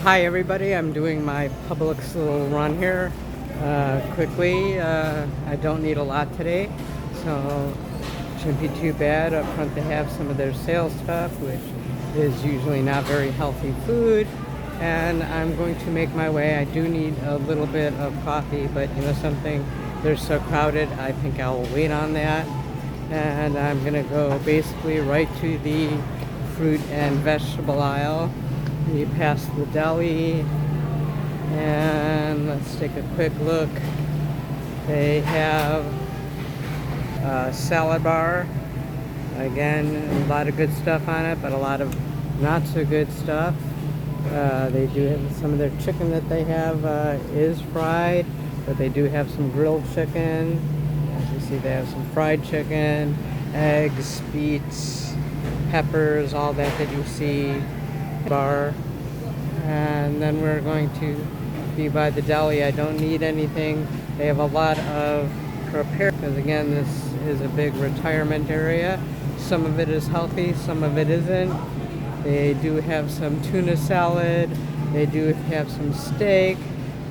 Hi everybody, I'm doing my Publix little run here quickly. I don't need a lot today, so it shouldn't be too bad. Up front they have some of their sales stuff, which is usually not very healthy food, and I'm going to make my way. I do need a little bit of coffee, but you know something, they're so crowded, I think I'll wait on that. And I'm gonna go basically right to the fruit and vegetable aisle. You pass the deli, and let's take a quick look. They have a salad bar. Again, a lot of good stuff on it, but a lot of not so good stuff. They do have some of their chicken that they have is fried, but they do have some grilled chicken. As you see, they have some fried chicken, eggs, beets, peppers, all that you see. Bar. And then we're going to be by the deli. I don't need anything. They have a lot of prepared, because again, this is a big retirement area. Some of it is healthy, some of it isn't. They do have some tuna salad, they do have some steak,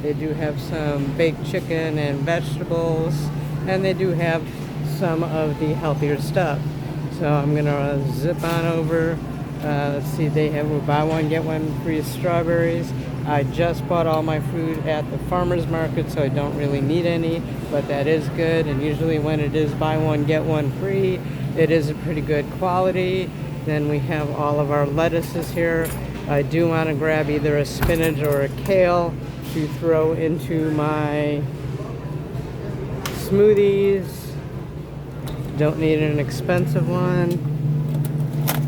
they do have some baked chicken and vegetables, and they do have some of the healthier stuff. So I'm gonna zip on over. Let's see, they have buy one get one free strawberries. I just bought all my food at the farmer's market, so I don't really need any, but that is good. And usually when it is buy one get one free, it is a pretty good quality. Then we have all of our lettuces here. I do want to grab either a spinach or a kale to throw into my smoothies. Don't need an expensive one.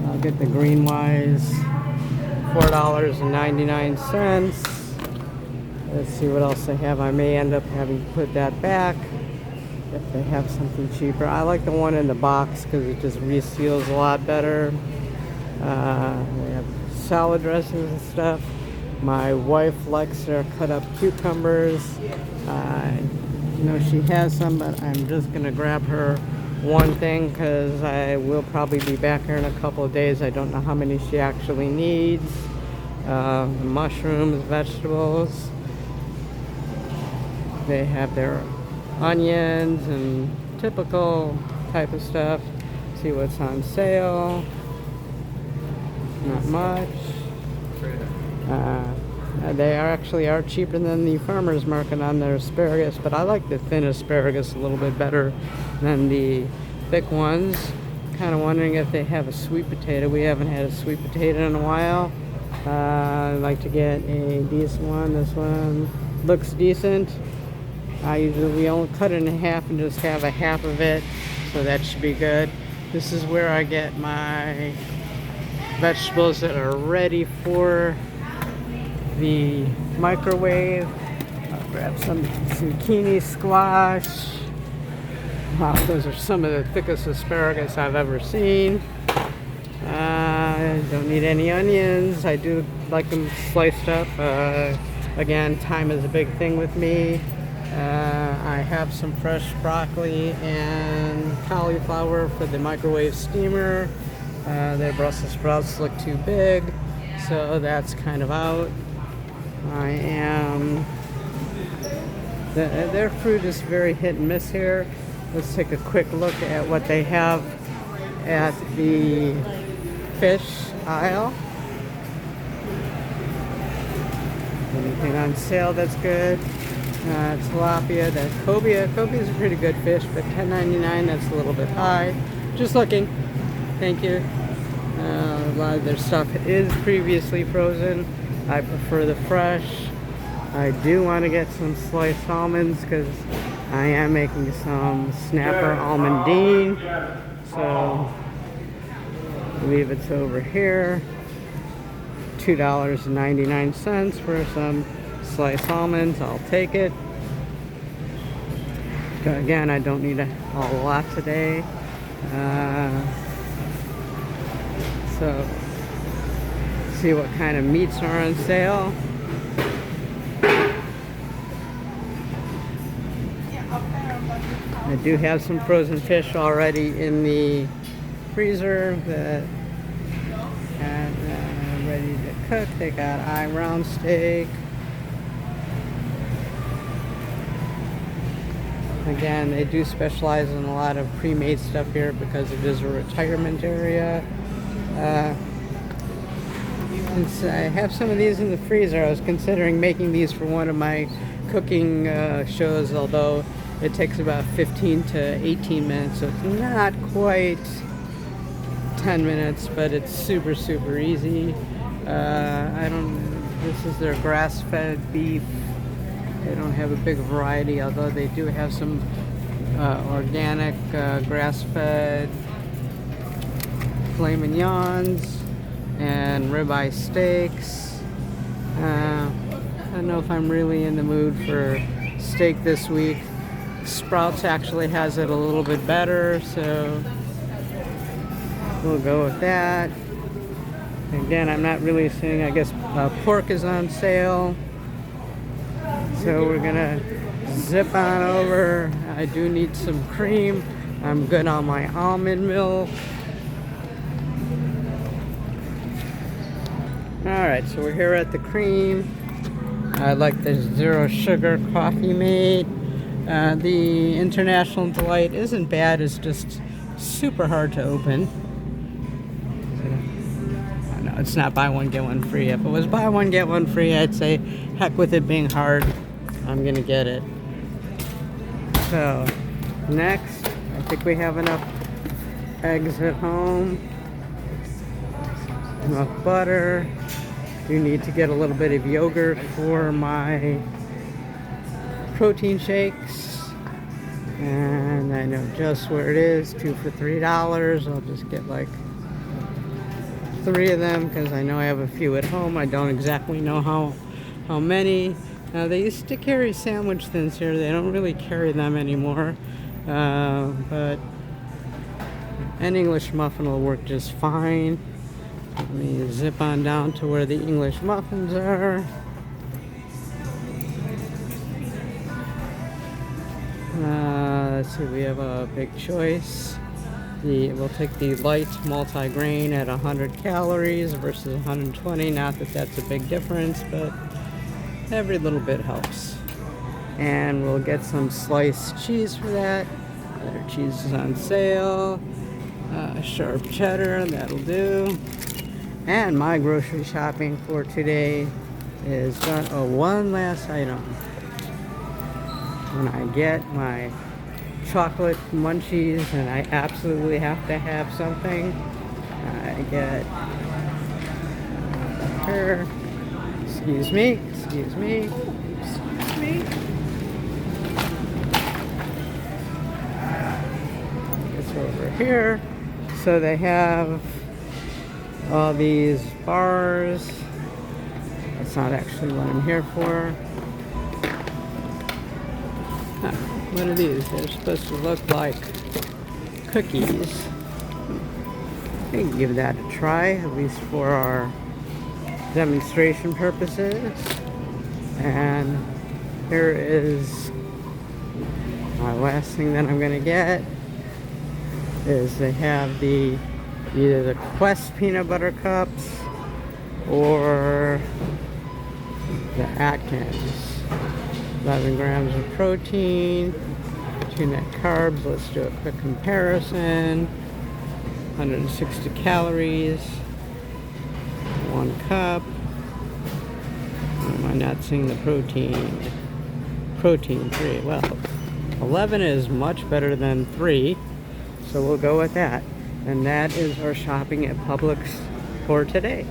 I'll get the Green Wise, $4.99. Let's see what else they have. I may end up having to put that back if they have something cheaper. I like the one in the box because it just reseals a lot better. They have salad dressings and stuff. My wife likes their cut up cucumbers. You know, she has some, but I'm just gonna grab her one thing because I will probably be back here in a couple of days. I don't know how many she actually needs. Mushrooms, vegetables. They have their onions and typical type of stuff. See what's on sale. Not much. They are cheaper than the farmer's market on their asparagus, but I like the thin asparagus a little bit better than the thick ones. Kind of wondering if they have a sweet potato. We haven't had a sweet potato in a while. I'd like to get a decent one. This one looks decent. We only cut it in half and just have a half of it, so that should be good. This is where I get my vegetables that are ready for the microwave. I'll grab some zucchini, squash. Wow, those are some of the thickest asparagus I've ever seen. Don't need any onions. I do like them sliced up. Again, time is a big thing with me. I have some fresh broccoli and cauliflower for the microwave steamer. Their Brussels sprouts look too big, so that's kind of out. Their fruit is very hit and miss here. Let's take a quick look at what they have at the fish aisle. Anything on sale that's good? Tilapia, that cobia. Cobia is a pretty good fish, but $10.99, that's a little bit high. Just looking. Thank you. A lot of their stuff is previously frozen. I prefer the fresh. I do want to get some sliced almonds because I am making some snapper almondine. So I believe it's over here. $2.99 for some sliced almonds. I'll take it. Again, I don't need a lot today. So see what kind of meats are on sale. I do have some frozen fish already in the freezer that are ready to cook. They got eye round steak. Again, they do specialize in a lot of pre-made stuff here because it is a retirement area. And so I have some of these in the freezer. I was considering making these for one of my cooking shows, although it takes about 15 to 18 minutes, so it's not quite 10 minutes, but it's super, super easy. This is their grass-fed beef. They don't have a big variety, although they do have some organic grass-fed filet mignons and ribeye steaks. I don't know if I'm really in the mood for steak this week. Sprouts actually has it a little bit better, so we'll go with that. Again, I'm not really seeing, I guess pork is on sale. So we're gonna zip on over. I do need some cream. I'm good on my almond milk. Alright, so we're here at the cream. I like the zero sugar Coffee Mate. The International Delight isn't bad, it's just super hard to open. No, it's not buy one get one free. If it was buy one get one free, I'd say heck with it being hard. I'm gonna get it. So next, I think we have enough eggs at home, enough butter. Do need to get a little bit of yogurt for my protein shakes, and I know just where it is. 2 for $3. I'll just get like 3 of them because I know I have a few at home. I don't exactly know how many. They used to carry sandwich thins here. They don't really carry them anymore. But an English muffin will work just fine. Let me zip on down to where the English muffins are. Let's see, we have a big choice. We'll take the light multi-grain at 100 calories versus 120. Not that that's a big difference, but every little bit helps. And we'll get some sliced cheese for that. Their cheese is on sale. Sharp cheddar, that'll do. And my grocery shopping for today is done. Oh, one last item. When I get my chocolate munchies and I absolutely have to have something, I get here. Excuse me. It's over here. So they have all these bars. That's not actually what I'm here for. What are these? They're supposed to look like cookies. I can give that a try, at least for our demonstration purposes. And here is my last thing that I'm going to get. Is they have either the Quest peanut butter cups or the Atkins. 11 grams of protein, 2 net carbs. Let's do a quick comparison. 160 calories, 1 cup. Why am I not seeing the protein? Protein 3. Well, 11 is much better than 3, so we'll go with that. And that is our shopping at Publix for today.